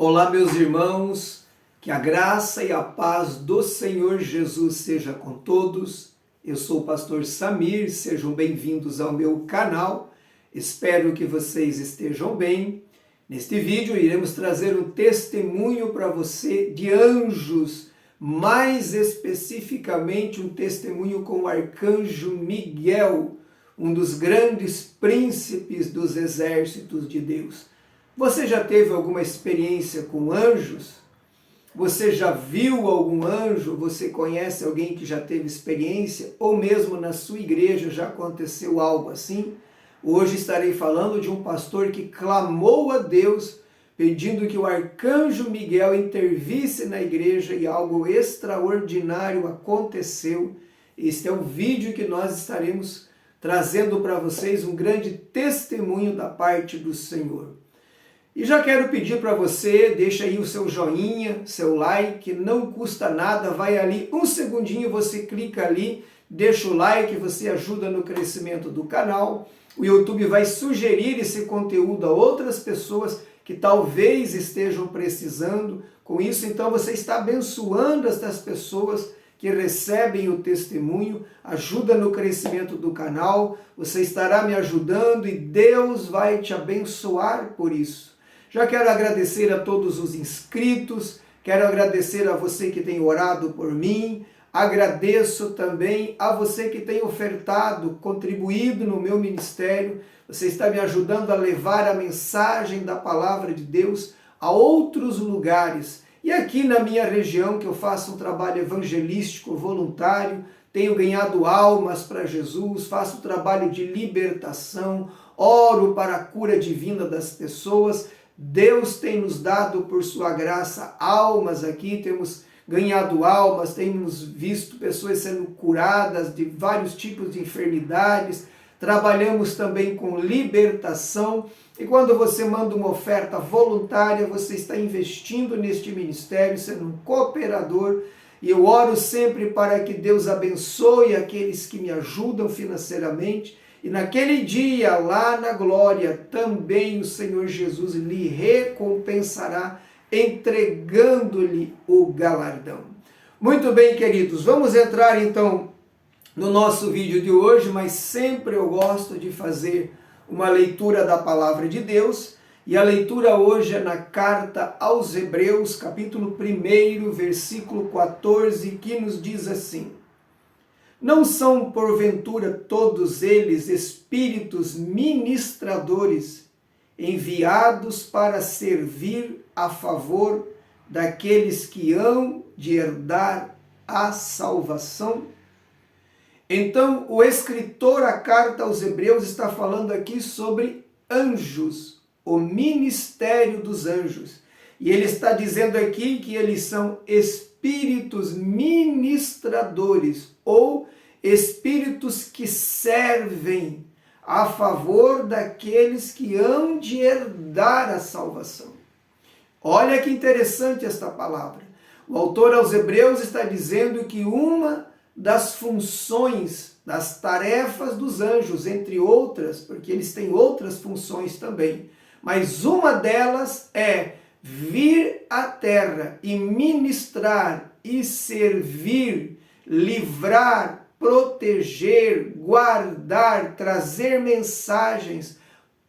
Olá, meus irmãos, que a graça e a paz do Senhor Jesus seja com todos. Eu sou o pastor Samir, sejam bem-vindos ao meu canal. Espero que vocês estejam bem. Neste vídeo iremos trazer um testemunho para você de anjos, mais especificamente um testemunho com o arcanjo Miguel, um dos grandes príncipes dos exércitos de Deus. Você já teve alguma experiência com anjos? Você já viu algum anjo? Você conhece alguém que já teve experiência? Ou mesmo na sua igreja já aconteceu algo assim? Hoje estarei falando de um pastor que clamou a Deus, pedindo que o arcanjo Miguel intervisse na igreja e algo extraordinário aconteceu. Este é o vídeo que nós estaremos trazendo para vocês, um grande testemunho da parte do Senhor. E já quero pedir para você, deixa aí o seu joinha, seu like, não custa nada, vai ali um segundinho, você clica ali, deixa o like, você ajuda no crescimento do canal. O YouTube vai sugerir esse conteúdo a outras pessoas que talvez estejam precisando. Com isso, então, você está abençoando essas pessoas que recebem o testemunho, ajuda no crescimento do canal, você estará me ajudando e Deus vai te abençoar por isso. Já quero agradecer a todos os inscritos, quero agradecer a você que tem orado por mim, agradeço também a você que tem ofertado, contribuído no meu ministério, você está me ajudando a levar a mensagem da palavra de Deus a outros lugares. E aqui na minha região, que eu faço um trabalho evangelístico voluntário, tenho ganhado almas para Jesus, faço trabalho de libertação, oro para a cura divina das pessoas. Deus tem nos dado, por sua graça, almas aqui, temos ganhado almas, temos visto pessoas sendo curadas de vários tipos de enfermidades, trabalhamos também com libertação, e quando você manda uma oferta voluntária, você está investindo neste ministério, sendo um cooperador, e eu oro sempre para que Deus abençoe aqueles que me ajudam financeiramente, e naquele dia, lá na glória, também o Senhor Jesus lhe recompensará, entregando-lhe o galardão. Muito bem, queridos, vamos entrar então no nosso vídeo de hoje, mas sempre eu gosto de fazer uma leitura da palavra de Deus, e a leitura hoje é na carta aos Hebreus, capítulo 1, versículo 14, que nos diz assim: não são, porventura, todos eles espíritos ministradores, enviados para servir a favor daqueles que hão de herdar a salvação? Então, o escritor à carta aos Hebreus está falando aqui sobre anjos, o ministério dos anjos. E ele está dizendo aqui que eles são espíritos ministradores, ou espíritos que servem a favor daqueles que hão de herdar a salvação. Olha que interessante esta palavra. O autor aos Hebreus está dizendo que uma das funções, das tarefas dos anjos, entre outras, porque eles têm outras funções também, mas uma delas é vir à terra e ministrar e servir, livrar, proteger, guardar, trazer mensagens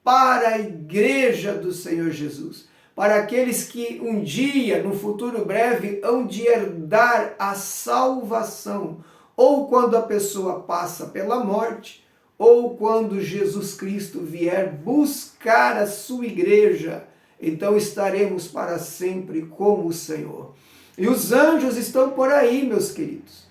para a igreja do Senhor Jesus, para aqueles que um dia, no futuro breve, hão de herdar a salvação, ou quando a pessoa passa pela morte, ou quando Jesus Cristo vier buscar a sua igreja, então estaremos para sempre com o Senhor. E os anjos estão por aí, meus queridos.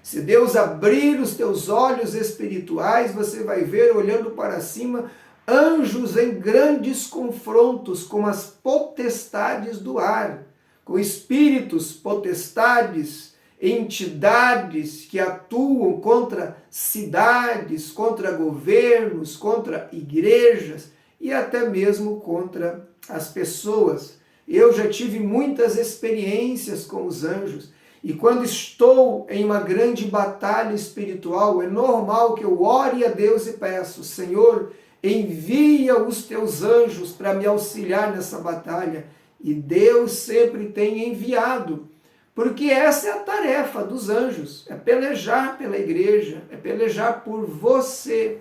Se Deus abrir os teus olhos espirituais, você vai ver, olhando para cima, anjos em grandes confrontos com as potestades do ar, com espíritos, potestades, entidades que atuam contra cidades, contra governos, contra igrejas e até mesmo contra as pessoas. Eu já tive muitas experiências com os anjos, e quando estou em uma grande batalha espiritual, é normal que eu ore a Deus e peço: Senhor, envia os teus anjos para me auxiliar nessa batalha. E Deus sempre tem enviado, porque essa é a tarefa dos anjos, é pelejar pela igreja, é pelejar por você.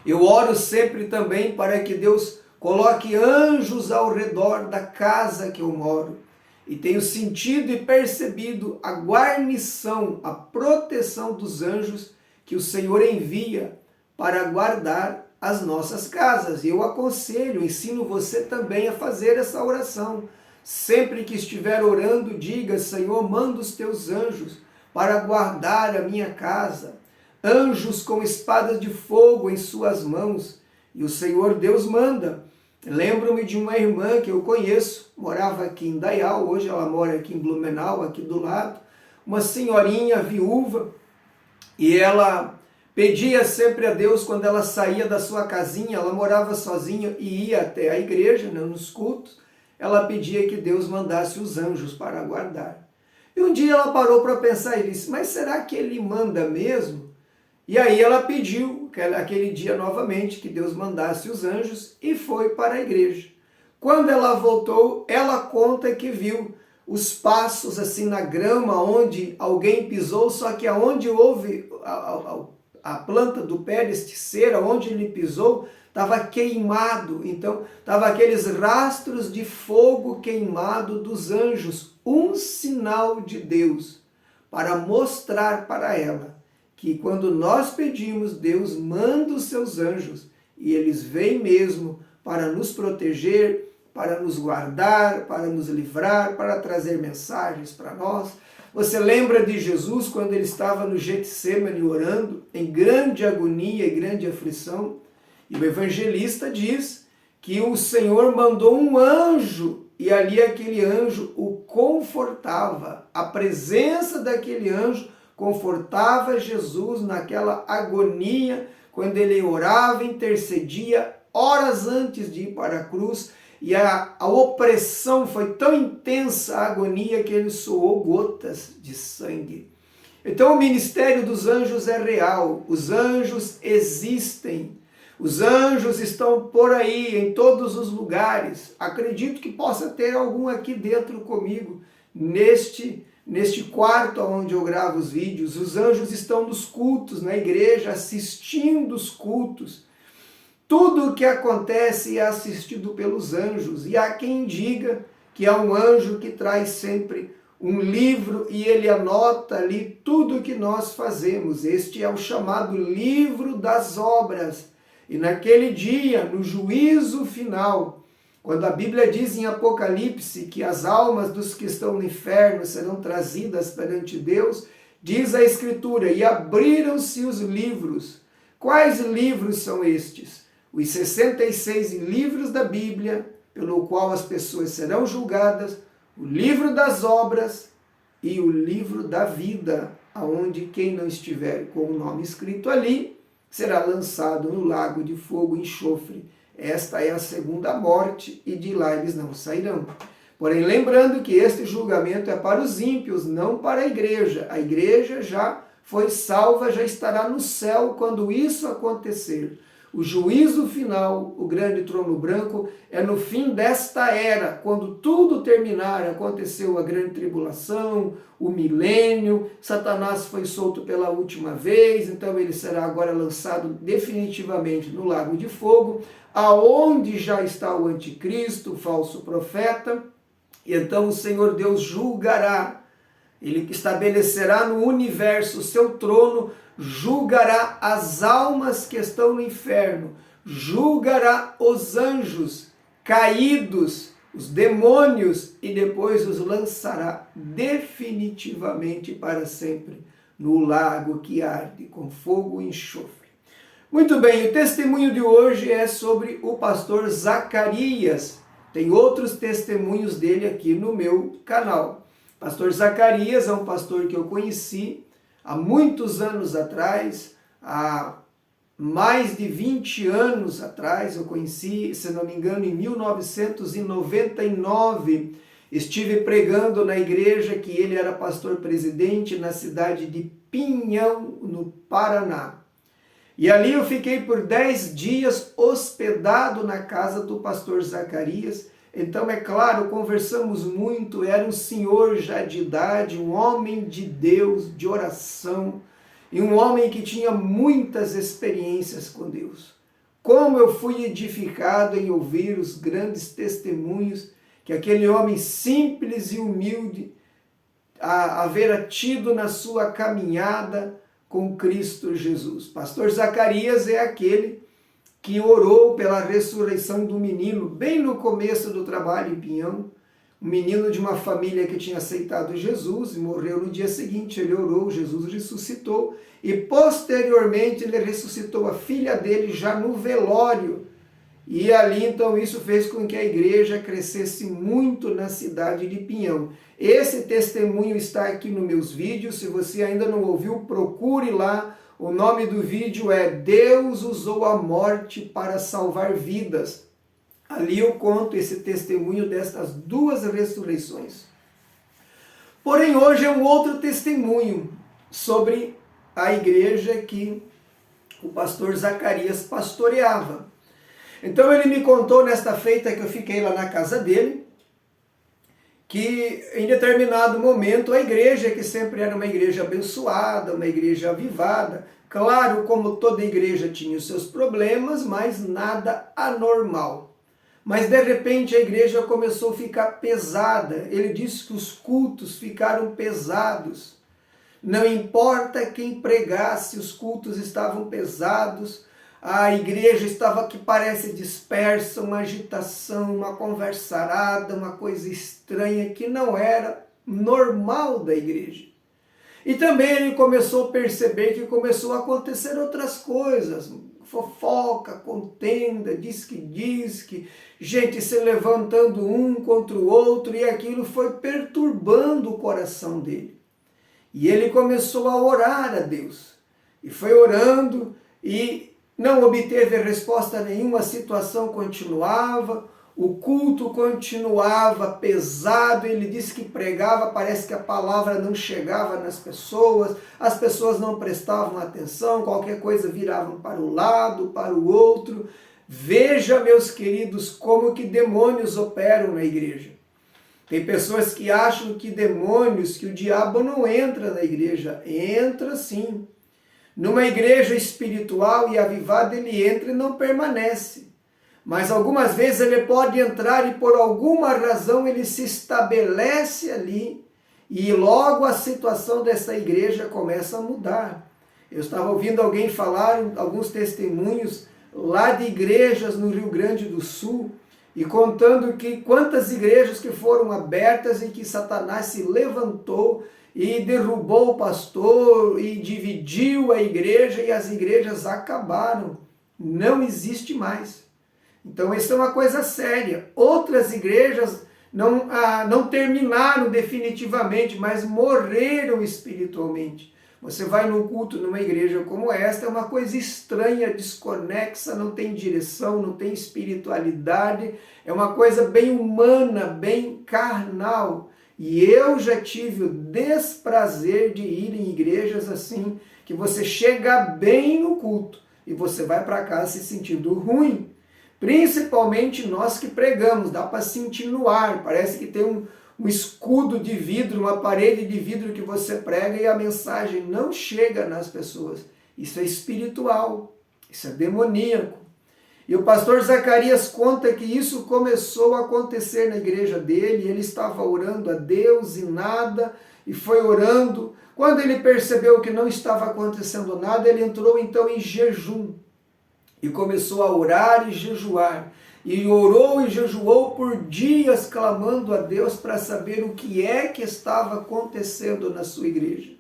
Eu oro sempre também para que Deus coloque anjos ao redor da casa que eu moro. E tenho sentido e percebido a guarnição, a proteção dos anjos que o Senhor envia para guardar as nossas casas. E eu aconselho, ensino você também a fazer essa oração. Sempre que estiver orando, diga: Senhor, manda os teus anjos para guardar a minha casa. Anjos com espadas de fogo em suas mãos. E o Senhor Deus manda. Lembro-me de uma irmã que eu conheço, morava aqui em Dayal, hoje ela mora aqui em Blumenau, aqui do lado. Uma senhorinha viúva, e ela pedia sempre a Deus, quando ela saía da sua casinha, ela morava sozinha e ia até a igreja, né, nos cultos, ela pedia que Deus mandasse os anjos para guardar. E um dia ela parou para pensar e disse: mas será que ele manda mesmo? E aí ela pediu, aquele dia novamente, que Deus mandasse os anjos e foi para a igreja. Quando ela voltou, ela conta que viu os passos assim na grama onde alguém pisou, só que aonde houve a planta do pé deste ser, onde ele pisou, estava queimado. Então, estava aqueles rastros de fogo queimado dos anjos, um sinal de Deus para mostrar para ela que quando nós pedimos, Deus manda os seus anjos e eles vêm mesmo para nos proteger, para nos guardar, para nos livrar, para trazer mensagens para nós. Você lembra de Jesus quando ele estava no Getsêmani orando, em grande agonia e grande aflição? E o evangelista diz que o Senhor mandou um anjo e ali aquele anjo o confortava. A presença daquele anjo confortava Jesus naquela agonia, quando ele orava, intercedia, horas antes de ir para a cruz, e a opressão foi tão intensa, a agonia, que ele suou gotas de sangue. Então o ministério dos anjos é real, os anjos existem, os anjos estão por aí, em todos os lugares. Acredito que possa ter algum aqui dentro comigo, neste quarto onde eu gravo os vídeos. Os anjos estão nos cultos, na igreja, assistindo os cultos. Tudo o que acontece é assistido pelos anjos. E há quem diga que há um anjo que traz sempre um livro e ele anota ali tudo o que nós fazemos. Este é o chamado livro das obras. E naquele dia, no juízo final, quando a Bíblia diz em Apocalipse que as almas dos que estão no inferno serão trazidas perante Deus, diz a Escritura: e abriram-se os livros. Quais livros são estes? Os 66 livros da Bíblia, pelo qual as pessoas serão julgadas, o livro das obras e o livro da vida, aonde quem não estiver com o nome escrito ali, será lançado no lago de fogo e enxofre. Esta é a segunda morte, e de lá eles não sairão. Porém, lembrando que este julgamento é para os ímpios, não para a igreja. A igreja já foi salva, já estará no céu quando isso acontecer. O juízo final, o grande trono branco, é no fim desta era, quando tudo terminar. Aconteceu a grande tribulação, o milênio, Satanás foi solto pela última vez, então ele será agora lançado definitivamente no lago de fogo, aonde já está o anticristo, o falso profeta, e então o Senhor Deus julgará. Ele estabelecerá no universo o seu trono, julgará as almas que estão no inferno, julgará os anjos caídos, os demônios, e depois os lançará definitivamente para sempre no lago que arde com fogo e enxofre. Muito bem, o testemunho de hoje é sobre o pastor Zacarias. Tem outros testemunhos dele aqui no meu canal. Pastor Zacarias é um pastor que eu conheci há muitos anos atrás, há mais de 20 anos atrás. Eu conheci, se não me engano, em 1999. Estive pregando na igreja que ele era pastor presidente na cidade de Pinhão, no Paraná. E ali eu fiquei por 10 dias hospedado na casa do pastor Zacarias, Então, é claro, conversamos muito, era um senhor já de idade, um homem de Deus, de oração, e um homem que tinha muitas experiências com Deus. Como eu fui edificado em ouvir os grandes testemunhos que aquele homem simples e humilde havera tido na sua caminhada com Cristo Jesus. Pastor Zacarias é aquele que orou pela ressurreição do menino, bem no começo do trabalho em Pinhão, um menino de uma família que tinha aceitado Jesus e morreu no dia seguinte. Ele orou, Jesus ressuscitou, e posteriormente ele ressuscitou a filha dele já no velório. E ali então isso fez com que a igreja crescesse muito na cidade de Pinhão. Esse testemunho está aqui nos meus vídeos, se você ainda não ouviu, procure lá. O nome do vídeo é Deus usou a morte para salvar vidas. Ali eu conto esse testemunho destas duas ressurreições. Porém, hoje é um outro testemunho sobre a igreja que o pastor Zacarias pastoreava. Então ele me contou nesta feita que eu fiquei lá na casa dele, que em determinado momento a igreja, que sempre era uma igreja abençoada, uma igreja avivada, claro, como toda igreja tinha os seus problemas, mas nada anormal. Mas de repente a igreja começou a ficar pesada. Ele disse que os cultos ficaram pesados. Não importa quem pregasse, os cultos estavam pesados. A igreja estava que parece dispersa, uma agitação, uma conversarada, uma coisa estranha que não era normal da igreja. E também ele começou a perceber que começou a acontecer outras coisas, fofoca, contenda, diz que, gente se levantando um contra o outro, e aquilo foi perturbando o coração dele. E ele começou a orar a Deus, e foi orando, e não obteve resposta nenhuma, a situação continuava, o culto continuava pesado. Ele disse que pregava, parece que a palavra não chegava nas pessoas, as pessoas não prestavam atenção, qualquer coisa viravam para o lado, para o outro. Veja, meus queridos, como que demônios operam na igreja. Tem pessoas que acham que demônios, que o diabo não entra na igreja. Entra sim. Numa igreja espiritual e avivada ele entra e não permanece. Mas algumas vezes ele pode entrar e por alguma razão ele se estabelece ali e logo a situação dessa igreja começa a mudar. Eu estava ouvindo alguém falar, alguns testemunhos lá de igrejas no Rio Grande do Sul, e contando que quantas igrejas que foram abertas e que Satanás se levantou e derrubou o pastor e dividiu a igreja, e as igrejas acabaram. Não existe mais. Então isso é uma coisa séria. Outras igrejas não terminaram definitivamente, mas morreram espiritualmente. Você vai num culto numa igreja como esta, é uma coisa estranha, desconexa, não tem direção, não tem espiritualidade, é uma coisa bem humana, bem carnal. E eu já tive o desprazer de ir em igrejas assim, que você chega bem no culto e você vai para casa se sentindo ruim. Principalmente nós que pregamos, dá para sentir no ar, parece que tem um escudo de vidro, uma parede de vidro que você prega e a mensagem não chega nas pessoas. Isso é espiritual, isso é demoníaco. E o pastor Zacarias conta que isso começou a acontecer na igreja dele, ele estava orando a Deus e nada, e foi orando. Quando ele percebeu que não estava acontecendo nada, ele entrou então em jejum, e começou a orar e jejuar. E orou e jejuou por dias, clamando a Deus para saber o que é que estava acontecendo na sua igreja.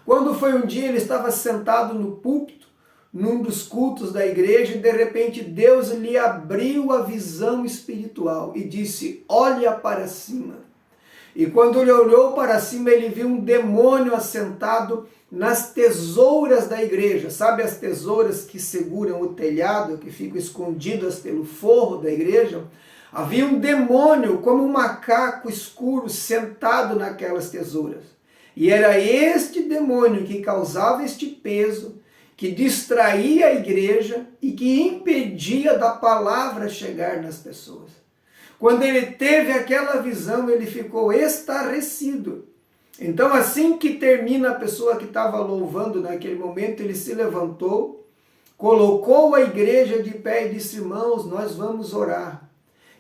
Quando foi um dia, ele estava sentado no púlpito, num dos cultos da igreja, e de repente Deus lhe abriu a visão espiritual e disse: olha para cima. E quando ele olhou para cima, ele viu um demônio assentado nas tesouras da igreja. Sabe as tesouras que seguram o telhado, que ficam escondidas pelo forro da igreja? Havia um demônio, como um macaco escuro, sentado naquelas tesouras. E era este demônio que causava este peso, que distraía a igreja e que impedia da palavra chegar nas pessoas. Quando ele teve aquela visão, ele ficou estarrecido. Então, assim que termina, a pessoa que estava louvando naquele momento, ele se levantou, colocou a igreja de pé e disse: irmãos, nós vamos orar.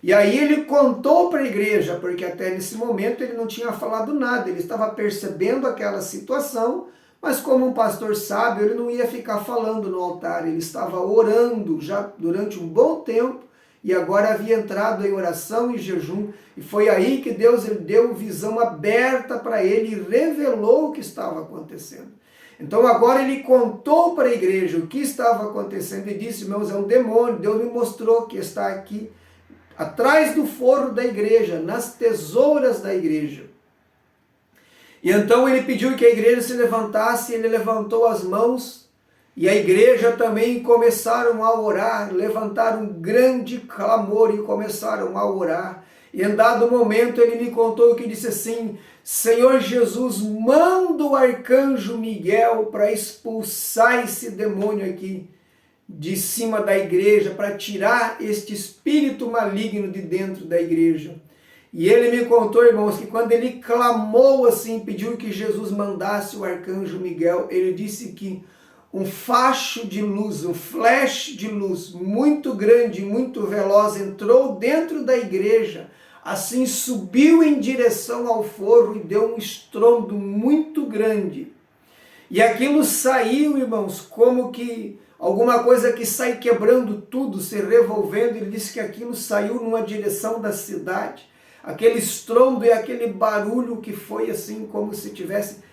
E aí ele contou para a igreja, porque até nesse momento ele não tinha falado nada, ele estava percebendo aquela situação, mas como um pastor sábio, ele não ia ficar falando no altar, ele estava orando já durante um bom tempo, e agora havia entrado em oração e jejum, e foi aí que Deus ele deu visão aberta para ele e revelou o que estava acontecendo. Então agora ele contou para a igreja o que estava acontecendo e disse: irmãos, é um demônio, Deus me mostrou que está aqui, atrás do forro da igreja, nas tesouras da igreja. E então ele pediu que a igreja se levantasse, ele levantou as mãos, e a igreja também começaram a orar, levantaram um grande clamor e começaram a orar. E em dado momento ele me contou que disse assim: Senhor Jesus, manda o arcanjo Miguel para expulsar esse demônio aqui de cima da igreja, para tirar este espírito maligno de dentro da igreja. E ele me contou, irmãos, que quando ele clamou assim, pediu que Jesus mandasse o arcanjo Miguel, ele disse que um facho de luz, um flash de luz muito grande, muito veloz, entrou dentro da igreja, assim subiu em direção ao forro e deu um estrondo muito grande. E aquilo saiu, irmãos, como que alguma coisa que sai quebrando tudo, se revolvendo. Ele disse que aquilo saiu numa direção da cidade. Aquele estrondo e aquele barulho que foi assim, como se tivesse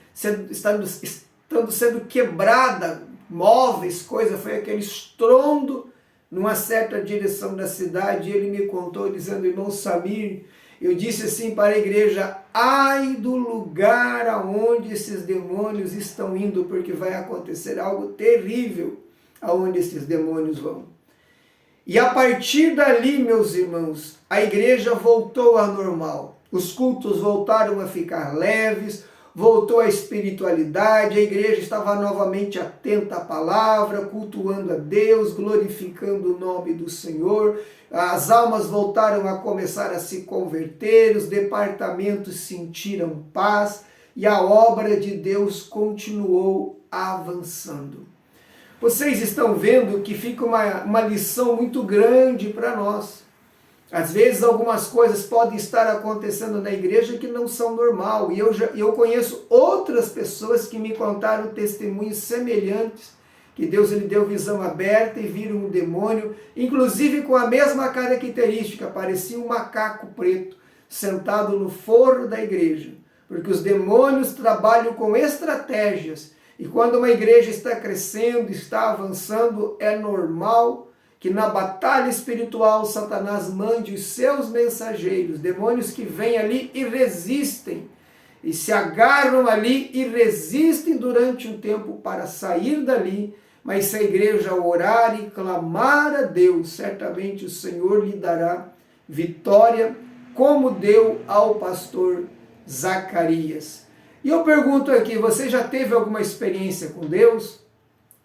estando sendo quebrada, móveis, coisa, foi aquele estrondo numa certa direção da cidade. E ele me contou, dizendo: irmão Samir, eu disse assim para a igreja: ai do lugar aonde esses demônios estão indo, porque vai acontecer algo terrível aonde esses demônios vão. E a partir dali, meus irmãos, a igreja voltou ao normal. Os cultos voltaram a ficar leves, voltou a espiritualidade, a igreja estava novamente atenta à palavra, cultuando a Deus, glorificando o nome do Senhor. As almas voltaram a começar a se converter, os departamentos sentiram paz e a obra de Deus continuou avançando. Vocês estão vendo que fica uma lição muito grande para nós. Às vezes algumas coisas podem estar acontecendo na igreja que não são normal. E eu conheço outras pessoas que me contaram testemunhos semelhantes, que Deus lhe deu visão aberta e viram um demônio, inclusive com a mesma característica, parecia um macaco preto, sentado no forro da igreja. Porque os demônios trabalham com estratégias. E quando uma igreja está crescendo, está avançando, é normal que na batalha espiritual Satanás mande os seus mensageiros, demônios que vêm ali e resistem, e se agarram ali e resistem durante um tempo para sair dali, mas se a igreja orar e clamar a Deus, certamente o Senhor lhe dará vitória, como deu ao pastor Zacarias. E eu pergunto aqui, você já teve alguma experiência com Deus?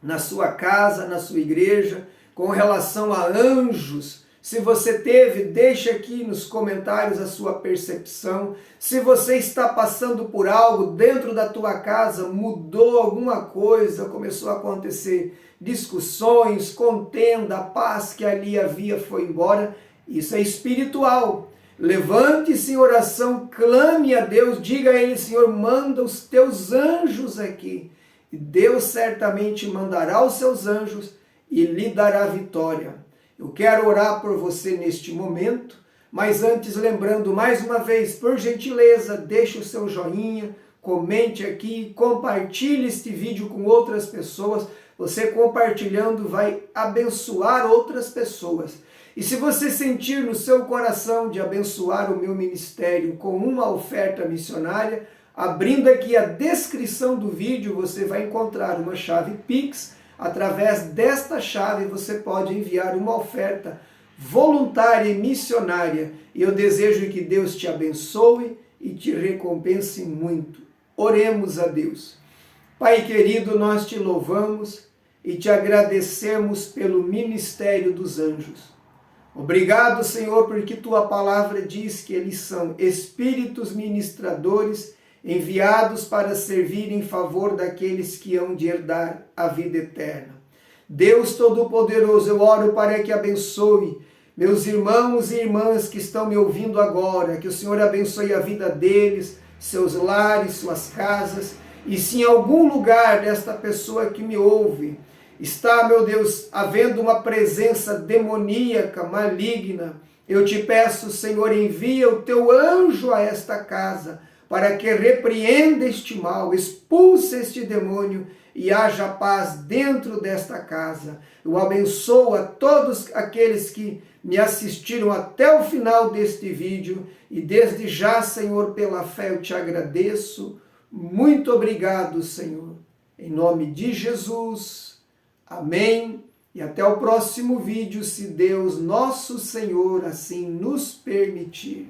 Na sua casa, na sua igreja, com relação a anjos? Se você teve, deixe aqui nos comentários a sua percepção. Se você está passando por algo dentro da tua casa, mudou alguma coisa, começou a acontecer discussões, contenda, a paz que ali havia foi embora, isso é espiritual. Levante-se em oração, clame a Deus, diga a Ele: Senhor, manda os teus anjos aqui. E Deus certamente mandará os seus anjos e lhe dará vitória. Eu quero orar por você neste momento, mas antes lembrando mais uma vez, por gentileza, deixe o seu joinha, comente aqui, compartilhe este vídeo com outras pessoas. Você compartilhando vai abençoar outras pessoas. E se você sentir no seu coração de abençoar o meu ministério com uma oferta missionária, abrindo aqui a descrição do vídeo, você vai encontrar uma chave Pix. Através desta chave você pode enviar uma oferta voluntária e missionária. E eu desejo que Deus te abençoe e te recompense muito. Oremos a Deus. Pai querido, nós te louvamos e te agradecemos pelo ministério dos anjos. Obrigado, Senhor, porque tua palavra diz que eles são espíritos ministradores enviados para servir em favor daqueles que hão de herdar a vida eterna. Deus Todo-Poderoso, eu oro para que abençoe meus irmãos e irmãs que estão me ouvindo agora, que o Senhor abençoe a vida deles, seus lares, suas casas, e se em algum lugar desta pessoa que me ouve está, meu Deus, havendo uma presença demoníaca, maligna, eu te peço, Senhor, envia o teu anjo a esta casa, para que repreenda este mal, expulse este demônio e haja paz dentro desta casa. Eu abençoo a todos aqueles que me assistiram até o final deste vídeo e desde já, Senhor, pela fé eu te agradeço. Muito obrigado, Senhor. Em nome de Jesus. Amém. E até o próximo vídeo, se Deus, nosso Senhor, assim nos permitir.